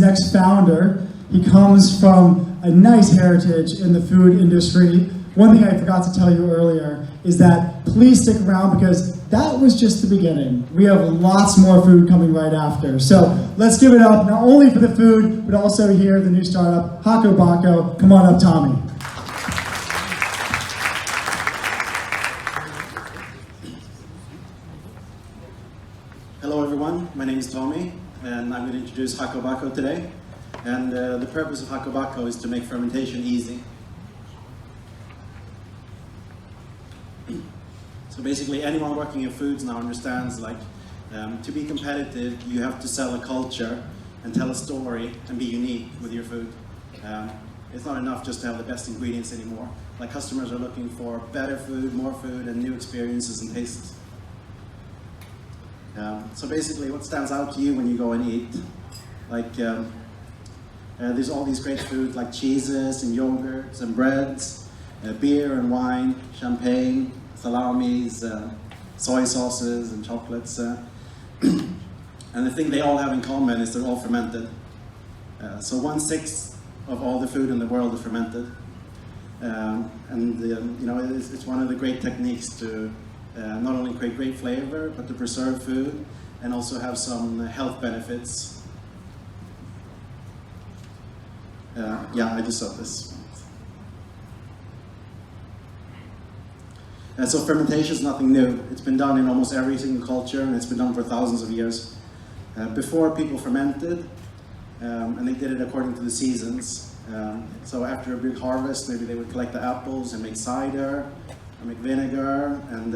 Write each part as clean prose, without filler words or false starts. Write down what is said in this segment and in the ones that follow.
next founder. He comes from a nice heritage in the food industry. One thing I forgot to tell you earlier is that please stick around because that was just the beginning. We have lots more food coming right after. So let's give it up, not only for the food, but also here, the new startup, Hakko Bako. Come on up, Tommy. Hello everyone, my name is Tommy, and I'm going to introduce Hakko Bako today. And the purpose of Hakko Bako is to make fermentation easy. So basically anyone working in foods now understands to be competitive you have to sell a culture and tell a story and be unique with your food. It's not enough just to have the best ingredients anymore. Like customers are looking for better food, more food, and new experiences and tastes. So basically what stands out to you when you go and eat, there's all these great foods like cheeses and yogurts and breads, beer and wine, champagne, salamis, soy sauces and chocolates. And the thing they all have in common is they're all fermented. So 1/6 of all the food in the world is fermented. It's one of the great techniques to not only create great flavor, but to preserve food and also have some health benefits. I just saw this. So fermentation is nothing new. It's been done in almost every single culture, and it's been done for thousands of years. Before, people fermented, and they did it according to the seasons. So after a big harvest, maybe they would collect the apples and make cider, or make vinegar, and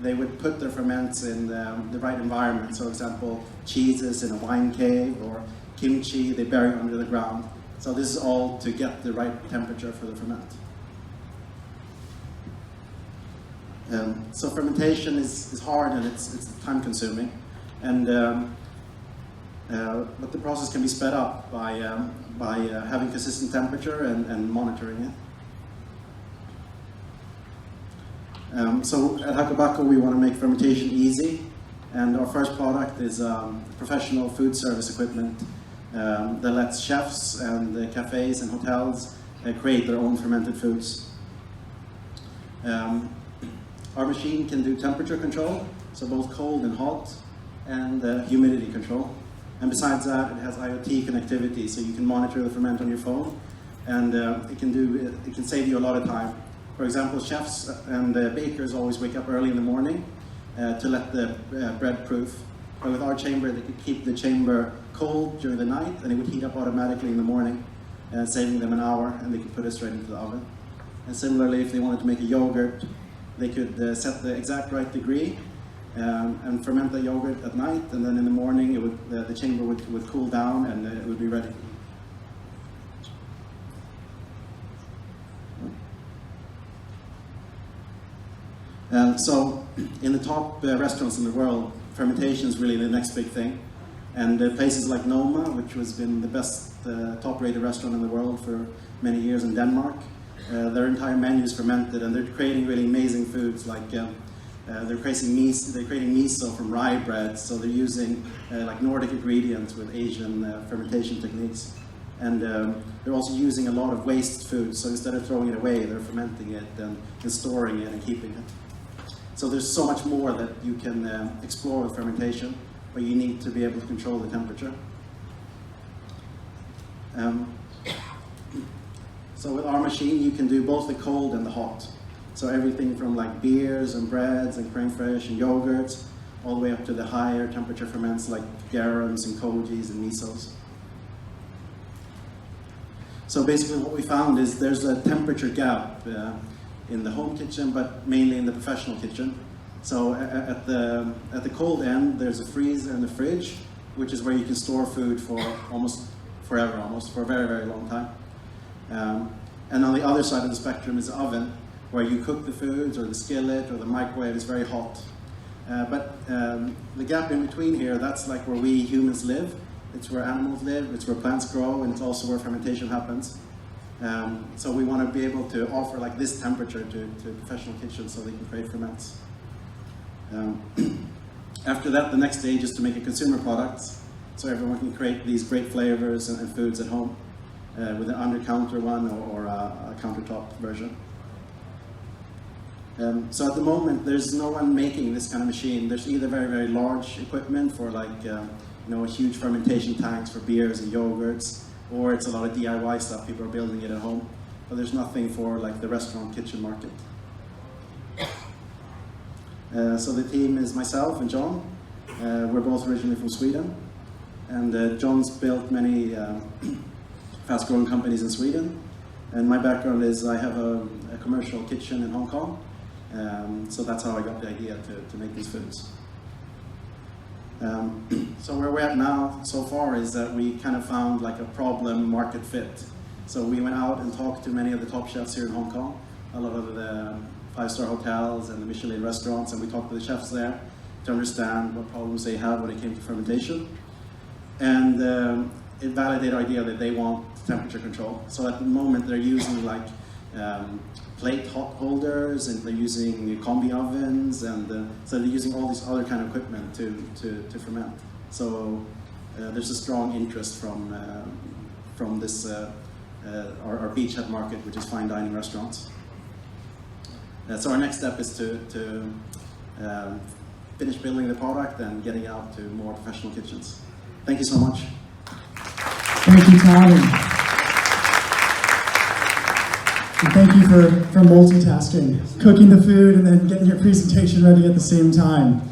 they would put their ferments in the right environment. So for example, cheeses in a wine cave, or kimchi, they bury it under the ground. So this is all to get the right temperature for the ferment. So fermentation is hard and it's time consuming, and but the process can be sped up by having consistent temperature and monitoring it. So at Hakko Bako we want to make fermentation easy, and our first product is professional food service equipment that lets chefs and cafes and hotels create their own fermented foods. Our machine can do temperature control, so both cold and hot, and humidity control. And besides that, it has IoT connectivity, so you can monitor the ferment on your phone, and it can save you a lot of time. For example, chefs and bakers always wake up early in the morning to let the bread proof. But with our chamber, they could keep the chamber cold during the night, and it would heat up automatically in the morning, saving them an hour, and they could put it straight into the oven. And similarly, if they wanted to make a yogurt, they could set the exact right degree and ferment the yogurt at night, and then in the morning it would, the chamber would cool down and it would be ready. So in the top restaurants in the world, fermentation is really the next big thing. And places like Noma, which has been the best top-rated restaurant in the world for many years in Denmark, their entire menu is fermented, and they're creating really amazing foods. Like they're creating miso from rye bread, so they're using like Nordic ingredients with Asian fermentation techniques. And they're also using a lot of waste food, so instead of throwing it away, they're fermenting it and storing it and keeping it. So there's so much more that you can explore with fermentation, but you need to be able to control the temperature. So with our machine, you can do both the cold and the hot. So everything from like beers and breads and creme fraiche and yogurts, all the way up to the higher temperature ferments like garums and kojis and misos. So basically what we found is there's a temperature gap in the home kitchen, but mainly in the professional kitchen. So at the cold end, there's a freezer and a fridge, which is where you can store food for almost forever, for a very, very long time. And on the other side of the spectrum is the oven, where you cook the foods, or the skillet, or the microwave is very hot. But the gap in between here, that's like where we humans live. It's where animals live, it's where plants grow, and it's also where fermentation happens. So we want to be able to offer like this temperature to professional kitchens so they can create ferments. After that, the next stage is to make a consumer product. so everyone can create these great flavors and foods at home with an under-counter one or a countertop version. So at the moment, there's no one making this kind of machine. There's either very, very large equipment for like, huge fermentation tanks for beers and yogurts, or it's a lot of DIY stuff. People are building it at home, but there's nothing for like the restaurant kitchen market. So the team is myself and John. We're both originally from Sweden, and John's built many fast-growing companies in Sweden. And my background is I have a commercial kitchen in Hong Kong, so that's how I got the idea to make these foods. So where we're at now so far is that we kind of found like a problem market fit. So we went out and talked to many of the top chefs here in Hong Kong, a lot of the five-star hotels and the Michelin restaurants, and we talked to the chefs there to understand what problems they have when it came to fermentation. And it validated our idea that they want temperature control. So at the moment they're using like plate hot holders, and they're using combi ovens, and so they're using all this other kind of equipment to ferment. So there's a strong interest from this our beachhead market, which is fine dining restaurants. So our next step is to finish building the product and getting it out to more professional kitchens. Thank you so much. Thank you, Tommy. And thank you for multitasking, cooking the food and then getting your presentation ready at the same time.